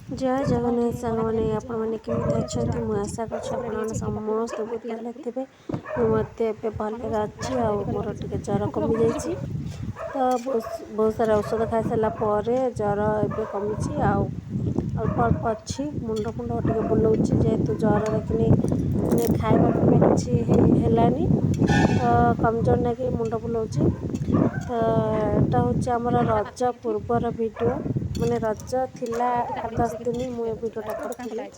जय जगन्नाथ सांग मैंने आपण मैंने केमी अच्छा मुझे आशा कर समस्त बहुत भल थे मत भल अच्छी आ मोर टे ज्वर कमी जाइए तो बहुत सारा औषध खाई सारापर ज्वर ए कमी अल्प अल्प अच्छी मुंड फुंड टे बुलाऊँ जेहेतु ज्वर देखने खावा पीवा कि तो कमजोर ना कि मुंड बुलाऊँ तो यहाँ हूँ आमर रज पूर्वर वीडियो मैंने रज थिला 8-10 दिन मुझे वीडियोटा करी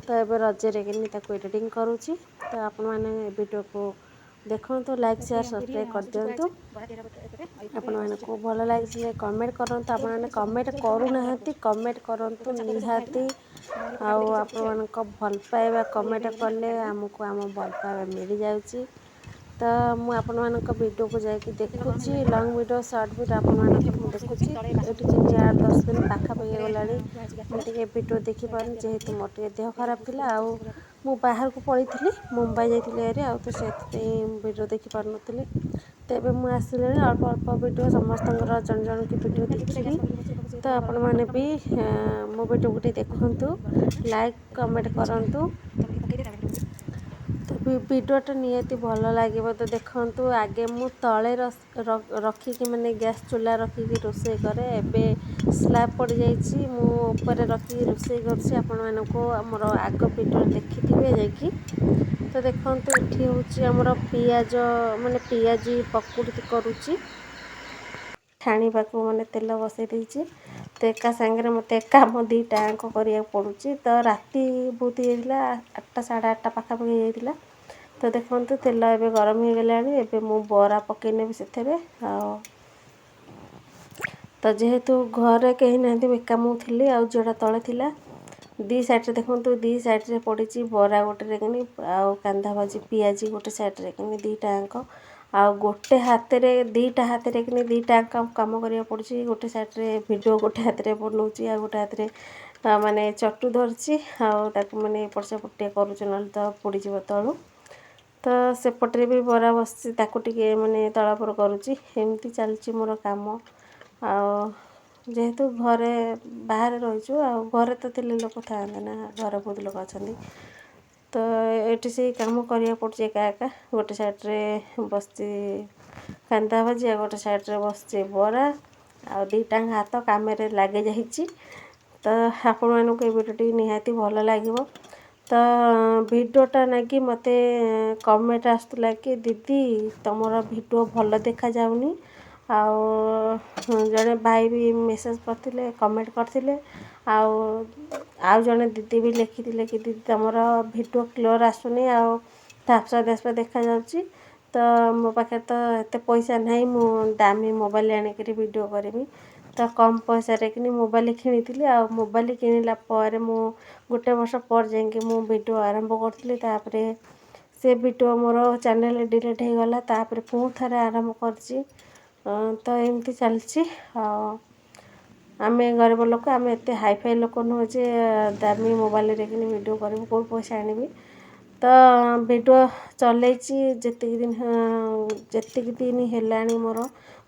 तो ये रजरे कि एडिटिंग करुँची तो आपण मैंने वीडियो को देखो तो लाइक शेयर सब्सक्राइब कर दिंतु आपण मानक भल लगे कमेंट करूँ आपने कमेंट करूना कमेंट करूँ निहाती आपण भल पाइबा कमेंट कले आमको आम भल पाइबा मिल जाऊँगी तो मुझे वीडियो को जाकि देखुची लंग वीडियो सर्ट वीडियो आपको देखुची ये 8-10 दिन पाखापाखि गला मुझे वीडियो देखिपार जेहेतु मोर टे देह खराब थी मु बाहर को पड़ी थी मुंबई जाइए आ तो से वीडियो देखिपार नी तेज मुझे आसिले अल्प अल्प वीडियो समस्त जन जन की वीडियो देखी तो आपण मैंने भी मो वीडियो को देखु लाइक कमेंट करूँ तो वीडियोटा निहाती भल लगे तो देखु आगे मु तले रखिकी मैंने गैस चूल्हा रखिकी रोषे करे एबे स्लैब पड़ जाइए मुझे रखिकी रोषे कर आग वीडियो देखी जाकि तो देखो ये हूँ आमर पियाज माने पियाजी पकुड़ी करुच्ची छाणीबा मैंने तेल बसई देती तो एका सांगे मत काम दीटा करा पड़ुची तो राति बहुत होता 8टा 8:30 पाखापाखि होता तो देखो तेल एवं गरम हो गला मु बरा पकईने से तो जेहेतु घरे कहीं ना एका मु थी आ झीटा तले थिला दी साइड देखो दी साइड पड़ी बरा गोटे कांदा भाजी पियाजी गोटे साइड कि दीटा आ गोटे हाथ में दीटा हाथ में कि दीटा कम करा पड़ी गोटे सैड्रे वीडियो गोटे हाथ में बनाऊँगी आ गोटे हाथ में माने चटू धरची मैंने एपट सेपट करुँच ना तो पोड़ तलू तो सेपटे भी बरा बस मैंने तलापर करुँची एमती चलती मोर काम आ जेहेतु घरे बाहर रहीचु घरे तो थे लोक था ना घर बहुत लोग अच्छा तो ये से कम करा पड़े एका एका गोटे सैड्रे बस कांदा भाजी आ गोटे सैड्रे बस बरा आ दीटा हाथ कम लगे जाइए तो आपण मानक ये वीडियो निहाती भल लगे तो वीडियोटा नाकि मत कमेंट आसला कि दीदी तुम वीडियो भल देखा जाऊनी जड़े भाई भी मेसेज करते कमेंट करते आउ जड़े दीदी भी लिखी कि दीदी तुम वीडियो क्लियर आसुनी धापसा धापसा देखा जाऊँगी तो मो पाखे तो एत पैसा ना मु दामी मोबाइल आणिक वीडियो करी तो कम पैसा कि मोबाइल किनी आ मोबाइल किनला मु गोटे वर्ष पर जाकि मु वीडियो आरंभ करी से वीडियो मोर चैनल डिलीट हो गला तापर पुणी थे आरंभ कर तो एमती चलती आम गरीब लोक आम एत हाईफाई लोक नुह जे दामी मोबाइल कि वीडियो करूँ कौन पैसा आनी तो वीडियो चलई जी दिन है मोर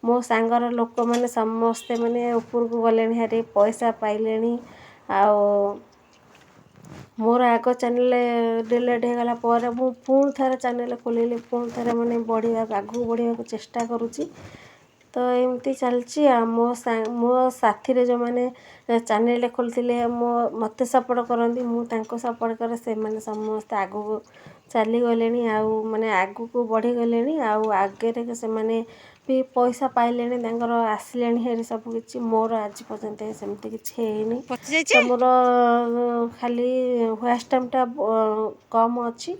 मो सांगर लोक मैंने समस्ते मैंने ऊपर को गले हारी पैसा पाइले मोर आग चैनल डिलीट हो गला पुणी थे चैनल खोल पुणी थे मैंने बढ़िया आगू बढ़िया चेष्टा करुँची तो एमती चलती मो साथी जो मैंने चैनल खोलते मो मत सपोर्ट करती मुझे सपोर्ट करे से मैंने समस्त आगू चली गले माने आगू को बढ़ी गले आगे से मैंने भी पैसा पाइले आसिले सब किसी मोर आज पर्यंत सेमती किसी है तो मोर खाली व्हाट्स टाइमटा कम अच्छी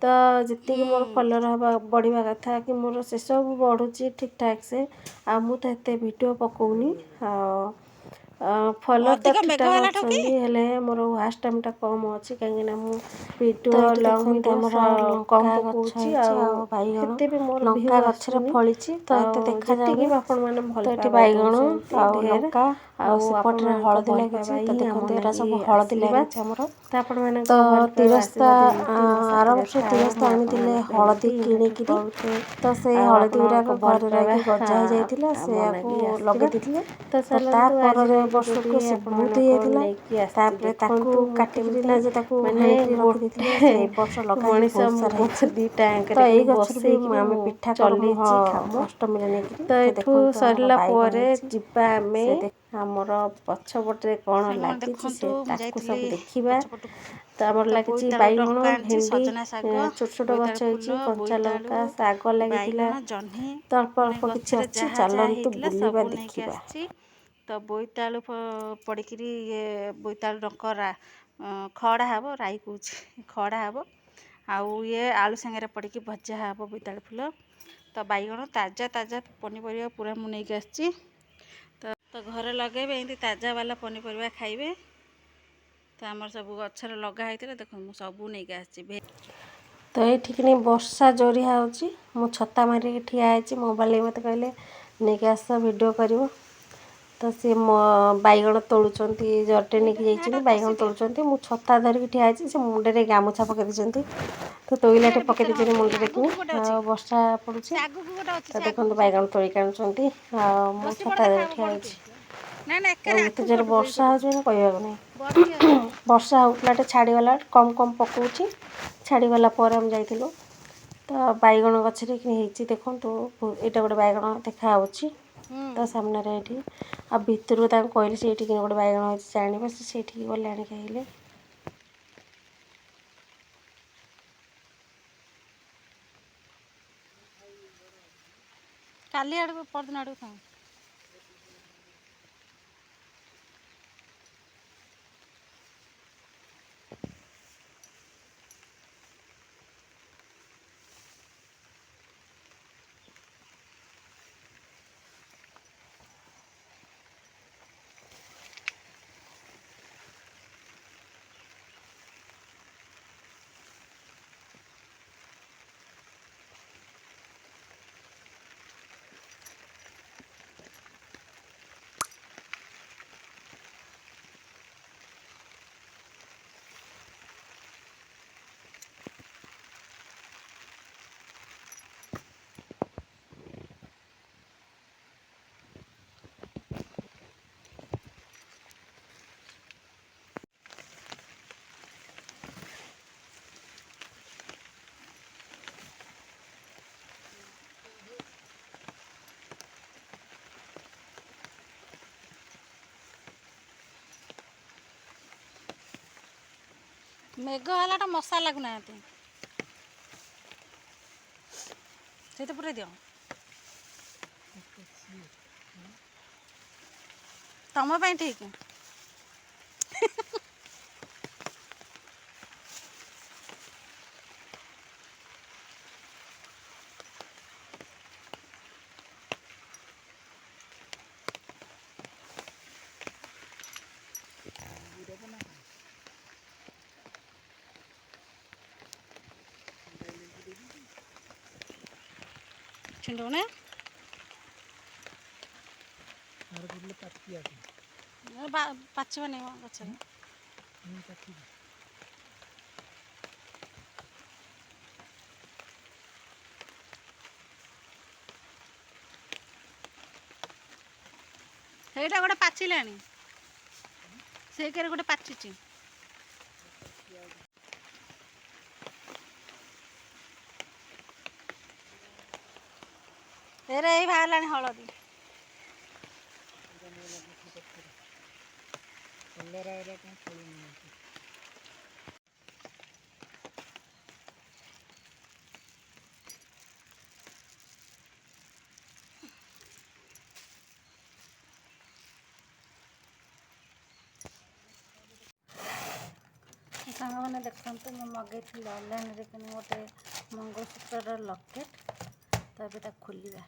तो जी मोर फॉलोअर हवा बढ़िया कथा कि मोर से सब बढ़ुची ठीक ठाक से आ मु तो एत वीडियो पकाउनी फॉलोअर तो ठीक ठाक अच्छे मोर व्हाट्स टाइमटा कम अच्छी कहीं वीडियो लंग वीडियो कम पकाउची आते भी मोर लंका गछरे फली तो एत देखा जाए आपण माने भल तो बैगण आ लंका आ सेपटे हळदी लागिची तो देखते एरा सब हळदी लागिची हमर तो आपण माने तो तिरस्ता आर वर्ष तिरस्ता आनी हळदी किणिकी तो से हळदी गुरा घर रही गजा हो जाइतिला से लगे तो ବର୍ଷକୁ ସେ ବହୁତ ହେଇଯାଇଥିଲା। ତାପରେ ତାକୁ କାଟିକିରି ନା ଯେ ତାକୁ ହାଣିକିରି ରଖିଦେଇଥିଲେ ସେ ଏ ବର୍ଷ ଲଗା ହେଇକି ବହୁତ ସାରା ହେଇଛି। ତ ଏଇ ଗଛରୁ ବି ଆମେ ପିଠା ଚଲେଇଛି ଅଷ୍ଟମୀରେ ନେଇକିରି। ତ ଏଠୁ ସରିଲା ପରେ ଯିବା ଆମେ ଆମର ପଛପଟରେ କ'ଣ ଲାଗିଛି ସେ ତାକୁ ସବୁ ଦେଖିବା। ତ ଆମର ଲାଗିଛି ବାଇଗଣ, ଭେଣ୍ଡି, ଛୋଟ ଛୋଟ ଗଛ ହେଇଛି, କଞ୍ଚା ଲଙ୍କା, ଶାଗ ଲାଗିଥିଲା। ତ ଅଳ୍ପ ଅଳ୍ପ କିଛି ଅଛି, ଚାଲନ୍ତୁ ବୁଲିବା ଦେଖିବା। ତ ବୋଇତାଳୁ ପଡ଼ିକିରି ଇଏ ବୋଇତାଳୁ ଡଙ୍କ ଖଡ଼ା ହେବ, ରାଇ କହୁଛି ଖଡ଼ା ହେବ। ଆଉ ଇଏ ଆଳୁ ସାଙ୍ଗରେ ପଡ଼ିକି ଭଜା ହେବ ବୋଇତାଳୁ ଫୁଲ। ତ ବାଇଗଣ ତାଜା ତାଜା ପନିପରିବା ପୁରା ମୁଁ ନେଇକି ଆସିଛି। ତ ଘରେ ଲଗେଇବେ, ଏମିତି ତାଜା ବାଲା ପନିପରିବା ଖାଇବେ। ତ ଆମର ସବୁ ଗଛରେ ଲଗା ହେଇଥିଲା, ଦେଖନ୍ତୁ ମୁଁ ସବୁ ନେଇକି ଆସିଛି। ତ ଏଇଠିକି ବର୍ଷା ଜୋରିଆ ହେଉଛି। ମୁଁ ଛତା ମାରିକି ଠିଆ ହେଇଛି। ମୋବାଇଲ ମୋତେ କହିଲେ ନେଇକି ଆସ ଭିଡ଼ିଓ କରିବ। ତ ସିଏ ବାଇଗଣ ତୋଳୁଛନ୍ତି, ଜରିଟେ ନେଇକି ଯାଇଛନ୍ତି, ବାଇଗଣ ତୋଳୁଛନ୍ତି। ମୁଁ ଛତା ଧରିକି ଠିଆ ହେଇଛି, ସେ ମୁଣ୍ଡରେ ଗାମୁଛା ପକେଇ ଦେଇଛନ୍ତି। ତ ତୋଇଲାଟେ ପକେଇ ଦେଇଛନ୍ତି ମୁଣ୍ଡରେ କିନି, ଆଉ ବର୍ଷା ପଡ଼ୁଛି। ତ ଦେଖନ୍ତୁ ବାଇଗଣ ତୋଳିକି ଆଣୁଛନ୍ତି, ଆଉ ମୁଁ ଛତା ଧରି ଠିଆ ହେଇଛି। ଆଉ ଏତେ ଜୋରେ ବର୍ଷା ହେଉଛି ମାନେ କହିବାକୁ ନାହିଁ। ବର୍ଷା ହେଉଥିଲା, ଛାଡ଼ିଗଲା, କମ୍ କମ୍ ପକାଉଛି। ଛାଡ଼ିଗଲା ପରେ ଆମେ ଯାଇଥିଲୁ। ତ ବାଇଗଣ ଗଛରେ ହେଇଛି ଦେଖନ୍ତୁ, ଏଇଟା ଗୋଟେ ବାଇଗଣ ଦେଖାହେଉଛି। ତ ସାମ୍ନାରେ ଏଇଠି, ଆଉ ଭିତରକୁ ତାଙ୍କୁ କହିଲି ସେଇଠିକି ଗୋଟେ ବାଇଗଣ ହେଇଛି ସେ ଆଣିବେ। ସେ ସେଇଠିକି ଗଲେ ଆଣିକି ଆଇଲେ। କାଲି ଆଡ଼କୁ ପରଦିନ ଆଡ଼କୁ ଖାଉ। ମେଘ ହେଲାଟା ମଶା ଲାଗୁନାହାନ୍ତି, ସେଇଟା ପୁରେଇ ଦିଅ। ତମ ପାଇଁ ଠିକ୍। ଛିଣ୍ଡଉନା ପାଚିବନି ମ ଗଛରେ। ସେଇଟା ଗୋଟେ ପାଚିଲାଣି, ସେଇଥିରେ ଗୋଟେ ପାଚିଛି। ଏରେ ଏଇ ବାହାରିଲାଣି ହଳଦୀ। ସାଙ୍ଗମାନେ ଦେଖନ୍ତୁ, ମୁଁ ମଗେଇଥିଲି ଅନଲାଇନ୍ରେ କିନି ଗୋଟେ ମଙ୍ଗଳସୂତ୍ରର ଲକେଟ୍। ତ ଏବେ ତାକୁ ଖୋଲିବା।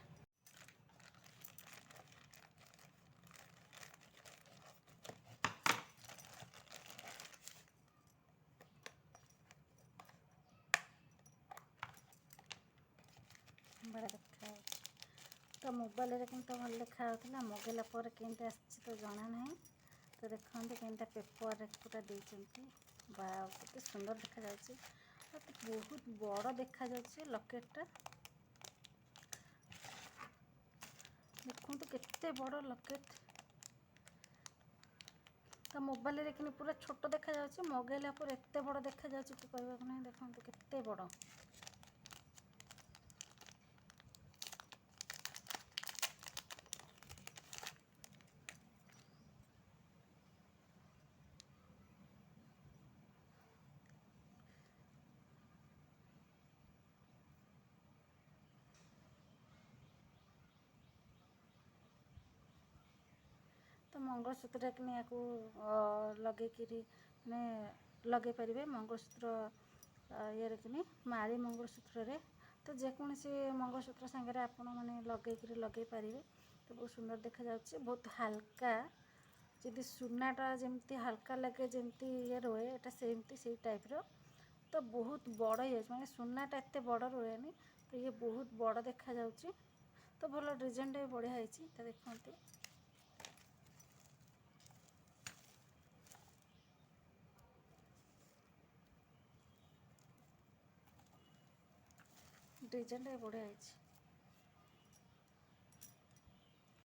ବଢ଼ିଆ ଦେଖାଯାଉଛି। ତ ମୋବାଇଲରେ କିନ୍ତୁ ଭଲ ଦେଖାଯାଉଥିଲା, ମଗେଇଲା ପରେ କେମିତି ଆସିଛି ତ ଜଣା ନାହିଁ। ତ ଦେଖନ୍ତୁ କେମିତିଆ ପେପରରେ ପୁରା ଦେଇଛନ୍ତି। ବା କେତେ ସୁନ୍ଦର ଦେଖାଯାଉଛି। ବହୁତ ବଡ଼ ଦେଖାଯାଉଛି ଲକେଟ୍ଟା। ଦେଖନ୍ତୁ କେତେ ବଡ଼ ଲକେଟ୍। ତ ମୋବାଇଲରେ କିନି ପୁରା ଛୋଟ ଦେଖାଯାଉଛି, ମଗେଇଲା ପରେ ଏତେ ବଡ଼ ଦେଖାଯାଉଛି କି କହିବାକୁ ନାହିଁ। ଦେଖନ୍ତୁ କେତେ ବଡ଼। ତ ମଙ୍ଗଳସୂତ୍ରଟା କିନି ୟାକୁ ଲଗେଇକିରି ମାନେ ଲଗେଇ ପାରିବେ। ମଙ୍ଗଳସୂତ୍ର ଇଏରେ କିନି ମାଳି ମଙ୍ଗଳସୂତ୍ରରେ ତ ଯେକୌଣସି ମଙ୍ଗଳସୂତ୍ର ସାଙ୍ଗରେ ଆପଣ ମାନେ ଲଗେଇ ପାରିବେ। ତ ବହୁତ ସୁନ୍ଦର ଦେଖାଯାଉଛି, ବହୁତ ହାଲକା। ଯଦି ସୁନାଟା ଯେମିତି ହାଲକା ଲାଗେ, ଯେମିତି ଇଏ ରୁହେ, ଏଇଟା ସେମିତି ସେଇ ଟାଇପ୍ର। ତ ବହୁତ ବଡ଼ ହେଇଯାଉଛି, ମାନେ ସୁନାଟା ଏତେ ବଡ଼ ରୁହେନି, ତ ଇଏ ବହୁତ ବଡ଼ ଦେଖାଯାଉଛି। ତ ଭଲ ଡିଜାଇନଟା ବି ବଢ଼ିଆ ହେଇଛି। ତ ଦେଖନ୍ତୁ ଡିଜାଇନଟା ବଢ଼ିଆ ହେଇଛି।